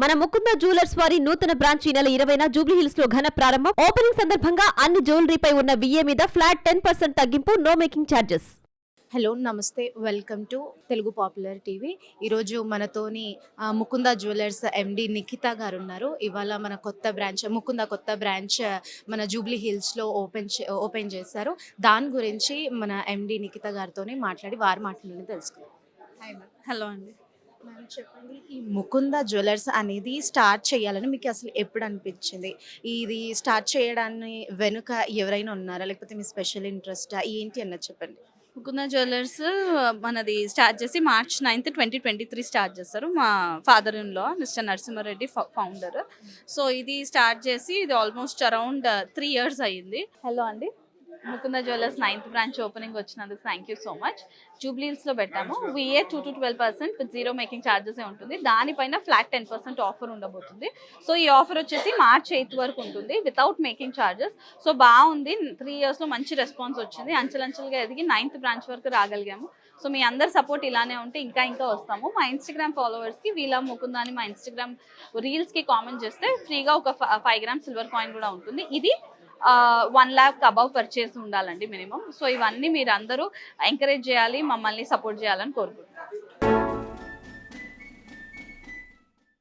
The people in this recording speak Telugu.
మన ముకుంద జ్యువెలర్స్ వారి నూతన బ్రాంచ్ ఈ నెల 20న జూబ్లీ హిల్స్ లో ఘన ప్రారంభం. ఓపెనింగ్ సందర్భంగా అన్ని జ్యువెలరీపై ఉన్న విఏ మీద ఫ్లాట్ 10% తగ్గింపు, నో మేకింగ్ ఛార్జెస్. హలో నమస్తే, welcome to Telugu popular TV. ఈరోజు మనతోని ముకుంద జ్యువెలర్స్ ఎండి నిఖిత గారు ఉన్నారు. ఇవాళ మన ముకుంద కొత్త బ్రాంచ్ మన జూబ్లీ హిల్స్లో ఓపెన్ చేశారు. దాని గురించి మన ఎండి నిఖిత గారితోనే మాట్లాడి వారి మాటలను తెలుసుకుందాం. Hi ma'am. హలో అండి. మ్యామ్ చెప్పండి, ఈ ముకుంద జ్యువెలర్స్ అనేది స్టార్ట్ చేయాలని మీకు అసలు ఎప్పుడు అనిపించింది? ఇది స్టార్ట్ చేయడాన్ని వెనుక ఎవరైనా ఉన్నారా, లేకపోతే మీ స్పెషల్ ఇంట్రెస్టా ఏంటి అన్నది చెప్పండి. ముకుంద జ్యువెలర్స్ మనది స్టార్ట్ చేసి March 9, 2023 స్టార్ట్ చేస్తారు. మా father in law mister Narasimha Reddy founder. So ఇది స్టార్ట్ చేసి ఇది ఆల్మోస్ట్ అరౌండ్ 3 years అయ్యింది. హలో అండి, Mukunda jewellers 9th branch opening వచ్చినందుకు thank you so much. Jubilee హిల్స్లో పెట్టాము. VA 2 to 12% with zero making charges ఉంటుంది. దానిపైన ఫ్లాట్ 10% ఆఫర్ ఉండబోతుంది. సో ఈ ఆఫర్ వచ్చేసి March 8 వరకు ఉంటుంది వితౌట్ మేకింగ్ ఛార్జెస్. సో బాగుంది, 3 yearsలో మంచి రెస్పాన్స్ వచ్చింది. అంచెలంచెలుగా ఎదిగి 9th బ్రాంచ్ వరకు రాగలిగాము. సో మీ అందరి సపోర్ట్ ఇలానే ఉంటే ఇంకా వస్తాము. మా ఇన్స్టాగ్రామ్ ఫాలోవర్స్కి వీళ్ళ ముకుంద అని మా ఇన్స్టాగ్రామ్ రీల్స్కి కామెంట్ చేస్తే ఫ్రీగా ఒక 5 grams సిల్వర్ కాయిన్ కూడా ఉంటుంది. ఇది 1 lakh అబవ్ పర్చేస్ ఉండాలండి మినిమం. సో ఇవన్నీ మీరు అందరూ ఎంకరేజ్ చేయాలి, మమ్మల్ని సపోర్ట్ చేయాలని కోరుకుంటున్నాను.